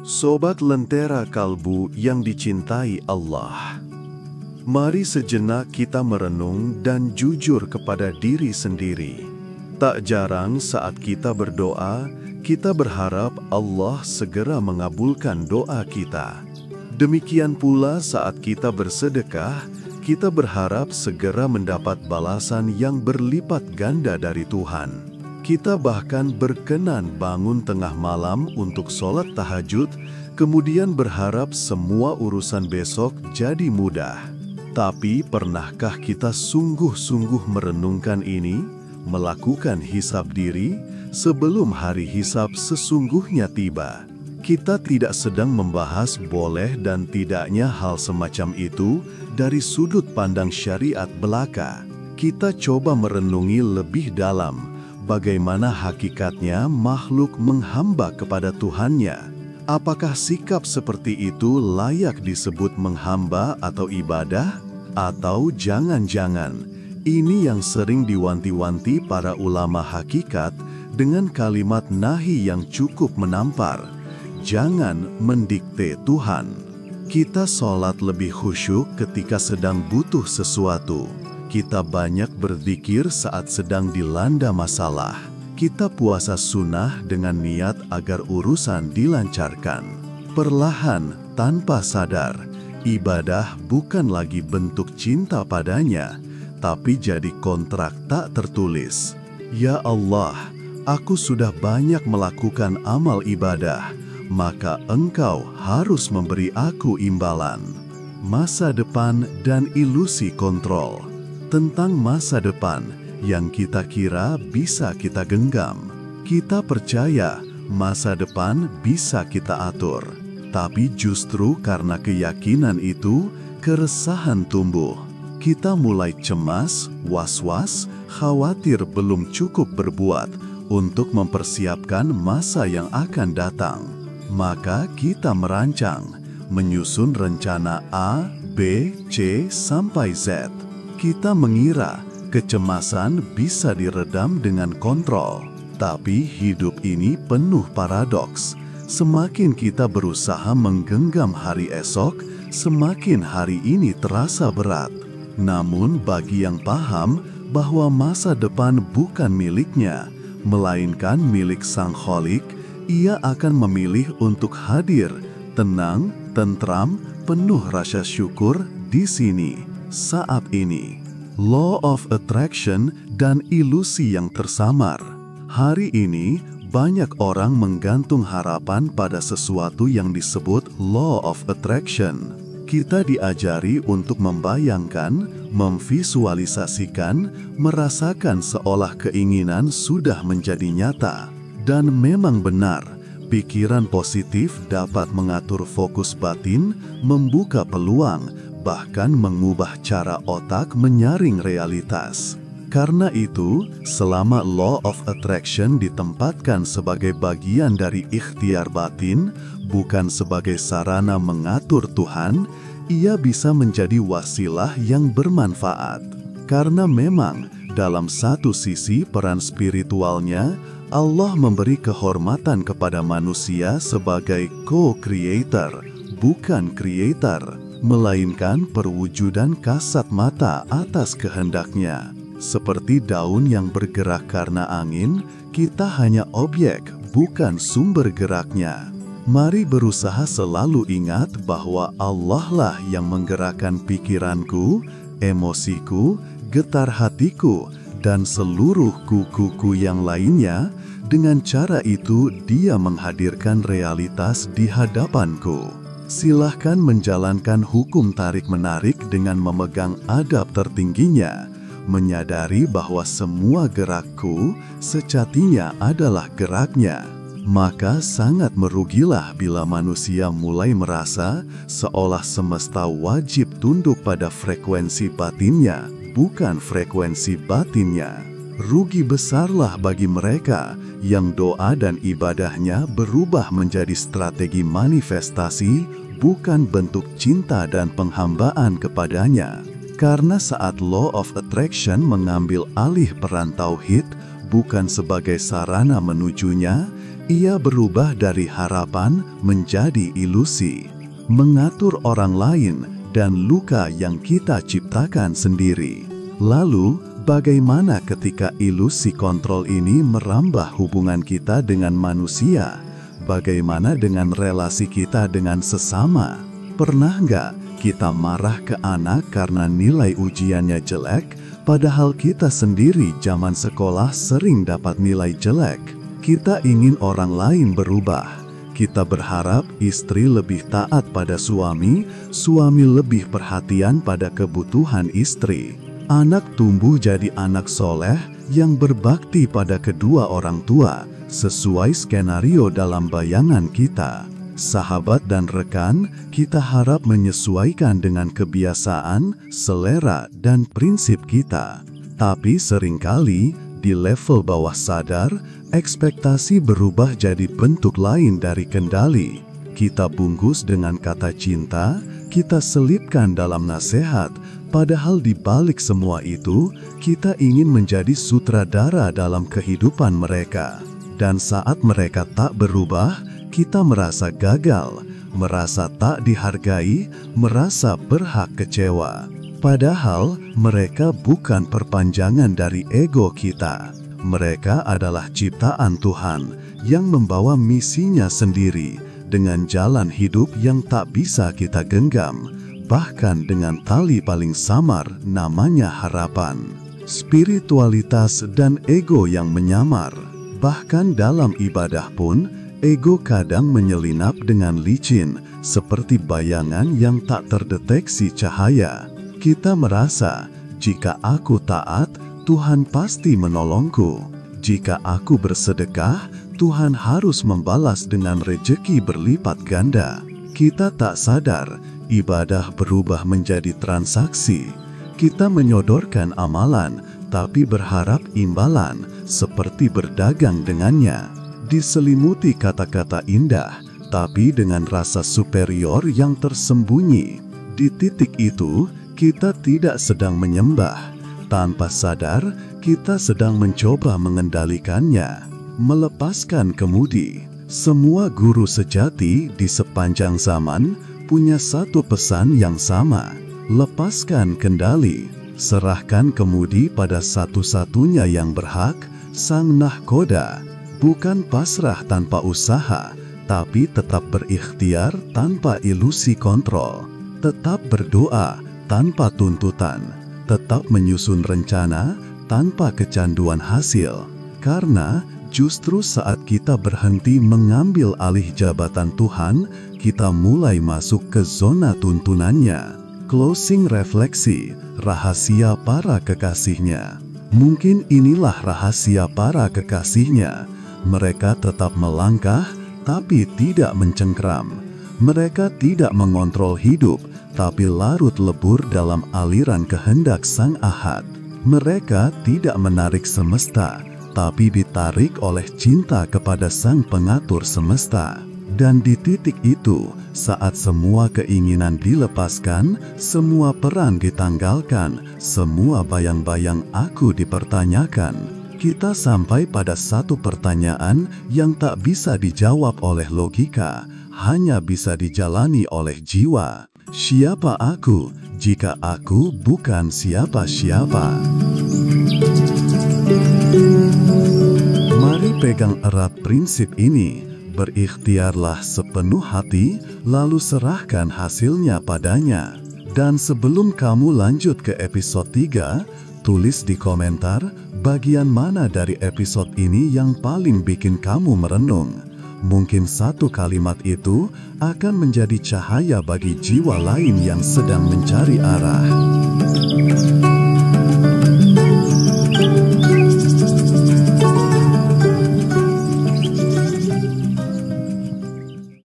Sobat Lentera Kalbu yang dicintai Allah, mari sejenak kita merenung dan jujur kepada diri sendiri. Tak jarang saat kita berdoa, kita berharap Allah segera mengabulkan doa kita. Demikian pula saat kita bersedekah, kita berharap segera mendapat balasan yang berlipat ganda dari Tuhan. Kita bahkan berkenan bangun tengah malam untuk sholat tahajud, kemudian berharap semua urusan besok jadi mudah. Tapi pernahkah kita sungguh-sungguh merenungkan ini, melakukan hisab diri sebelum hari hisab sesungguhnya tiba? Kita tidak sedang membahas boleh dan tidaknya hal semacam itu dari sudut pandang syariat belaka. Kita coba merenungi lebih dalam bagaimana hakikatnya makhluk menghamba kepada Tuhannya. Apakah sikap seperti itu layak disebut menghamba atau ibadah? Atau jangan-jangan ini yang sering diwanti-wanti para ulama hakikat dengan kalimat nahi yang cukup menampar. Jangan mendikte Tuhan. Kita sholat lebih khusyuk ketika sedang butuh sesuatu. Kita banyak berzikir saat sedang dilanda masalah. Kita puasa sunnah dengan niat agar urusan dilancarkan. Perlahan, tanpa sadar, ibadah bukan lagi bentuk cinta padanya, tapi jadi kontrak tak tertulis. Ya Allah, aku sudah banyak melakukan amal ibadah, maka Engkau harus memberi aku imbalan. Masa depan dan ilusi kontrol. Tentang masa depan yang kita kira bisa kita genggam. Kita percaya masa depan bisa kita atur. Tapi justru karena keyakinan itu, keresahan tumbuh. Kita mulai cemas, was-was, khawatir belum cukup berbuat untuk mempersiapkan masa yang akan datang. Maka kita merancang, menyusun rencana A, B, C, sampai Z. Kita mengira kecemasan bisa diredam dengan kontrol, tapi hidup ini penuh paradoks. Semakin kita berusaha menggenggam hari esok, semakin hari ini terasa berat. Namun bagi yang paham bahwa masa depan bukan miliknya, melainkan milik Sang Kholik, ia akan memilih untuk hadir, tenang, tentram, penuh rasa syukur di sini, saat ini. Law of Attraction dan ilusi yang tersamar. Hari ini, banyak orang menggantung harapan pada sesuatu yang disebut Law of Attraction. Kita diajari untuk membayangkan, memvisualisasikan, merasakan seolah keinginan sudah menjadi nyata. Dan memang benar, pikiran positif dapat mengatur fokus batin, membuka peluang, bahkan mengubah cara otak menyaring realitas. Karena itu, selama Law of Attraction ditempatkan sebagai bagian dari ikhtiar batin, bukan sebagai sarana mengatur Tuhan, ia bisa menjadi wasilah yang bermanfaat. Karena memang, dalam satu sisi peran spiritualnya, Allah memberi kehormatan kepada manusia sebagai co-creator, bukan creator, melainkan perwujudan kasat mata atas kehendaknya. Seperti daun yang bergerak karena angin, kita hanya objek, bukan sumber geraknya. Mari berusaha selalu ingat bahwa Allah lah yang menggerakkan pikiranku, emosiku, getar hatiku, dan seluruh kukuku yang lainnya. Dengan cara itu, Dia menghadirkan realitas di hadapanku. Silahkan menjalankan hukum tarik-menarik dengan memegang adab tertingginya, menyadari bahwa semua gerakku sejatinya adalah geraknya. Maka sangat merugilah bila manusia mulai merasa seolah semesta wajib tunduk pada frekuensi batinnya, bukan frekuensi batinnya. Rugi besarlah bagi mereka yang doa dan ibadahnya berubah menjadi strategi manifestasi, bukan bentuk cinta dan penghambaan kepadanya. Karena saat Law of Attraction mengambil alih peran tauhid, bukan sebagai sarana menujunya, Ia berubah dari harapan menjadi ilusi, mengatur orang lain dan luka yang kita ciptakan sendiri. Lalu, bagaimana ketika ilusi kontrol ini merambah hubungan kita dengan manusia? Bagaimana dengan relasi kita dengan sesama? Pernah nggak kita marah ke anak karena nilai ujiannya jelek, padahal kita sendiri zaman sekolah sering dapat nilai jelek? Kita ingin orang lain berubah. Kita berharap istri lebih taat pada suami, suami lebih perhatian pada kebutuhan istri. Anak tumbuh jadi anak soleh yang berbakti pada kedua orang tua, sesuai skenario dalam bayangan kita. Sahabat dan rekan, kita harap menyesuaikan dengan kebiasaan, selera, dan prinsip kita. Tapi seringkali, di level bawah sadar, ekspektasi berubah jadi bentuk lain dari kendali. Kita bungkus dengan kata cinta, kita selipkan dalam nasihat, padahal di balik semua itu, kita ingin menjadi sutradara dalam kehidupan mereka. Dan saat mereka tak berubah, kita merasa gagal, merasa tak dihargai, merasa berhak kecewa. Padahal mereka bukan perpanjangan dari ego kita. Mereka adalah ciptaan Tuhan yang membawa misinya sendiri dengan jalan hidup yang tak bisa kita genggam, bahkan dengan tali paling samar namanya harapan. Spiritualitas dan ego yang menyamar. Bahkan dalam ibadah pun, ego kadang menyelinap dengan licin, seperti bayangan yang tak terdeteksi cahaya. Kita merasa, jika aku taat, Tuhan pasti menolongku. Jika aku bersedekah, Tuhan harus membalas dengan rejeki berlipat ganda. Kita tak sadar, ibadah berubah menjadi transaksi. Kita menyodorkan amalan, tapi berharap imbalan, seperti berdagang dengannya. Diselimuti kata-kata indah, tapi dengan rasa superior yang tersembunyi. Di titik itu, kita tidak sedang menyembah. Tanpa sadar, kita sedang mencoba mengendalikannya, melepaskan kemudi. Semua guru sejati di sepanjang zaman punya satu pesan yang sama: lepaskan kendali, serahkan kemudi pada satu-satunya yang berhak, Sang Nahkoda. Bukan pasrah tanpa usaha, tapi tetap berikhtiar tanpa ilusi kontrol. Tetap berdoa tanpa tuntutan, tetap menyusun rencana tanpa kecanduan hasil. Karena justru saat kita berhenti mengambil alih jabatan Tuhan, kita mulai masuk ke zona tuntunannya. Closing refleksi, rahasia para kekasihnya. Mungkin inilah rahasia para kekasihnya. Mereka tetap melangkah, tapi tidak mencengkram. Mereka tidak mengontrol hidup, tapi larut lebur dalam aliran kehendak Sang Ahad. Mereka tidak menarik semesta, tapi ditarik oleh cinta kepada Sang Pengatur semesta. Dan di titik itu, saat semua keinginan dilepaskan, semua peran ditanggalkan, semua bayang-bayang aku dipertanyakan, kita sampai pada satu pertanyaan yang tak bisa dijawab oleh logika, hanya bisa dijalani oleh jiwa. Siapa aku jika aku bukan siapa-siapa? Mari pegang erat prinsip ini, berikhtiarlah sepenuh hati, lalu serahkan hasilnya padanya. Dan sebelum kamu lanjut ke episode 3, tulis di komentar bagian mana dari episode ini yang paling bikin kamu merenung. Mungkin satu kalimat itu akan menjadi cahaya bagi jiwa lain yang sedang mencari arah.